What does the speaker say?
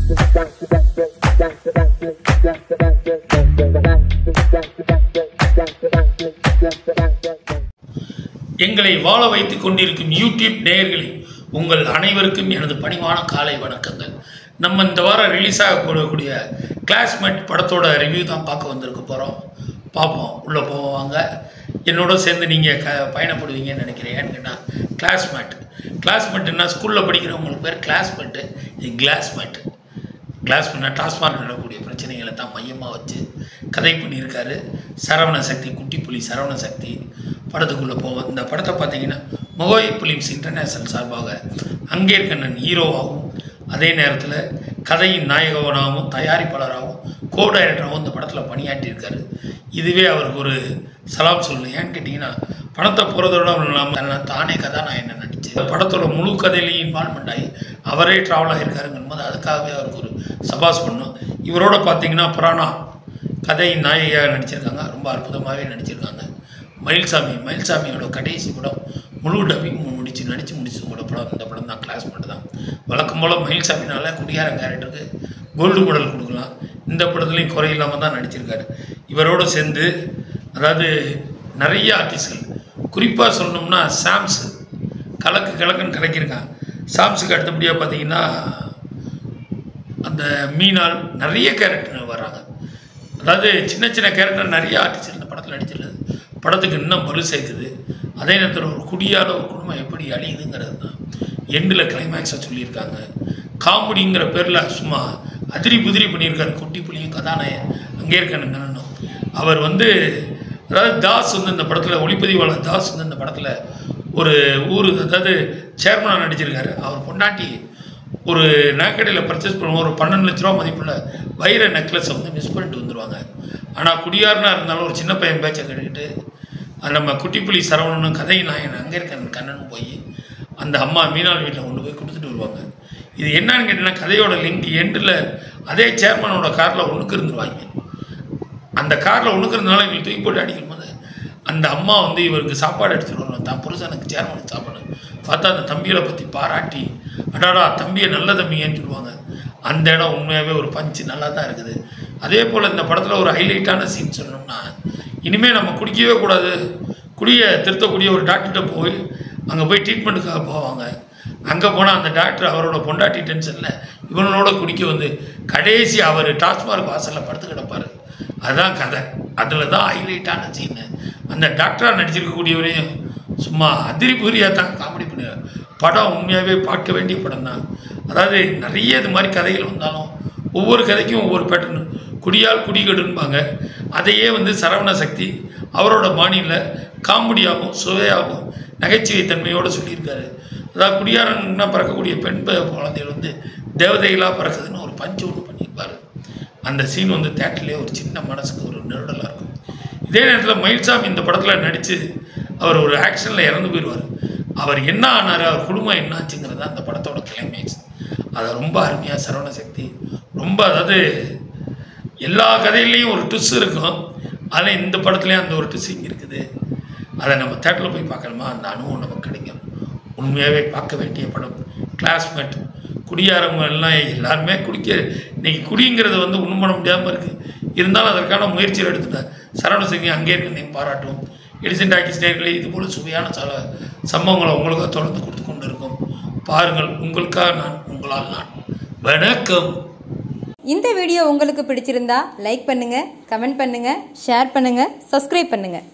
எங்களை வாழ வைத்துக் கொண்டிருக்கும் யூடியூப் நேயர்களே, உங்கள் அனைவருக்கும் எனது பணிவான காலை வணக்கங்கள். நம்ம இந்த வாரம் ரிலீஸ் ஆகக்கூடிய கிளாஸ்மேட் படத்தோட ரிவ்யூ தான் பார்க்க வந்திருக்க போகிறோம். பார்ப்போம், உள்ளே போவாங்க. என்னோட சேர்ந்து நீங்கள் பயணப்படுவீங்கன்னு நினைக்கிறேன். ஏன்னா கிளாஸ்மேட்டுன்னா ஸ்கூலில் படிக்கிறவங்களுக்கு பேர் கிளாஸ்மேட்டு, இது கிளாஸ்மேட்டு. கிளாஸ்மேட்னா டாஸ்மார்க் நடக்கக்கூடிய பிரச்சனைகளை தான் மையமாக வச்சு கதை பண்ணியிருக்காரு சரவண சக்தி, குட்டிப்புலி சரவண சக்தி. படத்துக்குள்ளே போவோம். இந்த படத்தை பார்த்தீங்கன்னா மொகோய் ஃபிலிம்ஸ் இன்டர்நேஷ்னல் சார்பாக அங்கேற்கண்ணன் ஹீரோவாகவும், அதே நேரத்தில் கதையின் நாயகனாகவும், தயாரிப்பாளராகவும், கோ டைரக்டராகவும் இந்த படத்தில் பணியாற்றியிருக்காரு. இதுவே அவருக்கு ஒரு சலாம் சொல்லணும். ஏன்னு கேட்டிங்கன்னா, படத்தை போகிறதோட இல்லாமல் தானே கதாநாயகன் நடிச்சு படத்தோட முழு கதையிலையும் இன்வால்மெண்ட் ஆகி அவரே ட்ராவல் ஆகியிருக்காருங்கும் போது அதுக்காகவே அவருக்கு ஒரு சபாஸ் பண்ணணும். இவரோட பார்த்தீங்கன்னா புராணா கதையின் நாயகியாக நடிச்சிருக்காங்க. ரொம்ப அற்புதமாகவே நடிச்சிருக்காங்க. மயில்சாமியோட கடைசி படம் முழு டப்பிங் நடித்து முடிச்ச கூட படம் இந்த படம் தான், கிளாஸ்மேட் தான். வழக்கம் போல் மயில்சாமினால குடியாரன் கேரக்டருக்கு கோல்டு மெடல் கொடுக்கலாம். இந்த படத்துலையும் குறையில்லாமல் தான் நடிச்சிருக்காரு. இவரோடு சேர்ந்து அதாவது நிறைய ஆர்டிஸ்ட்கள், குறிப்பாக சொல்லணும்னா சாம்ஸு கலக்குன்னு கலக்கியிருக்காங்க. சாம்ஸுக்கு அடுத்தபடியாக பார்த்தீங்கன்னா அந்த மீனால் நிறைய கேரக்டர் வர்றாங்க. அதாவது சின்ன கேரக்டர் நிறைய ஆர்டிஸ்ட் இந்த படத்தில் நடிச்சிருக்குது. படத்துக்கு இன்னும் பலு சேர்க்குது. அதே நேரத்தில் ஒரு குடியால் ஒரு குடும்பம் எப்படி அழியுதுங்கிறது தான் எண்டில் கிளைமேக்ஸை சொல்லியிருக்காங்க. காமெடிங்கிற பேரில் சும்மா அதிரி புதிரி பண்ணியிருக்காரு குட்டிப்புலியும் கதாநாயகன் அங்கேற்கண்ணனும். அவர் அதாவது தாஸ் இந்த படத்தில் ஒளிப்பதிவாளர் தாஸ் இந்த படத்தில் ஒரு அதாவது சேர்மனாக நடிச்சிருக்காரு. அவர் பொண்டாட்டி ஒரு நகைக்கடையில் பர்ச்சேஸ் பண்ணுவோம், ஒரு 12 லட்ச ரூபா மதிப்புள்ள வைர நெக்லஸை மிஸ் பண்ணிட்டு வந்துடுவாங்க. ஆனால் குடியாரனாக இருந்தாலும் ஒரு சின்ன பையன் பேச்சை கேட்டுக்கிட்டு நம்ம குட்டிப்புலி சரவணனும் கதை நாயகன் அங்கேற்கண்ணனும் போய் அந்த அம்மா மீனால் வீட்டில் கொண்டு போய் கொடுத்துட்டு வருவாங்க. இது என்னன்னு கேட்டிங்கன்னா, கதையோட லிங்க் எண்டில் அதே சேர்மனோட காரில் ஒன்றுக்கு இருந்துருவாங்க. அந்த காரில் ஒன்றுக்கு இருந்தனால இவங்களுக்கு தூக்கி போட்டு அடிக்கும் போது அந்த அம்மா இவருக்கு சாப்பாடு எடுத்துகிட்டு வருவாங்க. தான் புருஷனுக்கு சேர்மனுக்கு சாப்பாடு பார்த்தா அந்த தம்பிகளை பற்றி பாராட்டி, அடாடா தம்பியை நல்ல தம்பிங்கன்னு சொல்லுவாங்க. அந்த இடம் உண்மையாகவே ஒரு பஞ்சு நல்லா தான் இருக்குது. அதே போல் இந்த படத்தில் ஒரு ஹைலைட்டான சீன் சொல்லணும்னா, இனிமேல் நம்ம குடிக்கவே கூடாது, குடியை திருத்தக்கூடிய ஒரு டாக்டர்கிட்ட போய் அங்கே போய் ட்ரீட்மெண்ட்டுக்காக போவாங்க. அங்கே போனால் அந்த டாக்டர் அவரோட பொண்டாட்டி டென்ஷனில் இவனோட குடிக்க கடைசி அவர் டாஸ்மார்க் வாசலில் படுத்து கிடப்பார். அதுதான் கதை. அதில் தான் ஹைலைட்டான சீனு. அந்த டாக்டராக நடிச்சிருக்கக்கூடியவரையும் சும்மா அதிரி புரியாக தான் காமெடி பண்ணுவார். படம் உண்மையாகவே பார்க்க வேண்டிய படம் தான். அதாவது நிறைய இது மாதிரி கதைகள் வந்தாலும் ஒவ்வொரு கதைக்கும் ஒவ்வொரு பேட்டர்னு. குடியால் குடிகடுன்பாங்க. அதையே சரவண சக்தி அவரோட பாணியில் காமெடியாகவும் சுவையாகவும் நகைச்சுவை தன்மையோடு சொல்லியிருக்காரு. அதாவது குடியாரன்னா பறக்கக்கூடிய பெண் குழந்தைகள் தேவதைகளாக பறக்குதுன்னு ஒரு பஞ்சு ஒன்று பண்ணியிருப்பார். அந்த சீன் தேட்டர்லேயே ஒரு சின்ன மனசுக்கு ஒரு நெருடலாக இருக்கும். இதே நேரத்தில் மயில்சாமி இந்த படத்தில் நடித்து அவர் ஒரு ஆக்ஷனில் இறந்து போயிடுவார். அவர் என்ன ஆனார், அவர் குடும்பம் என்ன ஆச்சுங்கிறது அந்த படத்தோட கிளைமேக்ஸ். அதை ரொம்ப அருமையாக சரவண சக்தி அதாவது எல்லா கதையிலையும் ஒரு ட்விஸ் இருக்கும். அதில் இந்த படத்துலேயும் அந்த ஒரு ட்விஸ்ஸிங் இருக்குது. அதை நம்ம தேட்டரில் போய் பார்க்கணுமா, அந்த அனுபவம் நமக்கு கிடைக்கும். உண்மையாகவே பார்க்க வேண்டிய படம் கிளாஸ்மேட். குடியாரவங்க எல்லாம் எல்லாருமே இன்றைக்கி குடிங்கிறது ஒன்றும் பண்ண முடியாமல் இருக்குது. இருந்தாலும் அதற்கான முயற்சிகள் எடுத்துட்டேன் சரவண சக்தி அங்கேற்கண்ணையும் பாராட்டும். எடிசன் டாக்கிஸ் நேயர்களே, இது போல் சுவையான சம்பவங்களை உங்களுக்காக தொடர்ந்து கொடுத்து கொண்டு இருக்கும். பாருங்கள், உங்களுக்காக நான், உங்களால் நான். வணக்கம். இந்த வீடியோ உங்களுக்கு பிடிச்சிருந்தா லைக் பண்ணுங்கள், கமெண்ட் பண்ணுங்கள், ஷேர் பண்ணுங்கள், சப்ஸ்கிரைப் பண்ணுங்கள்.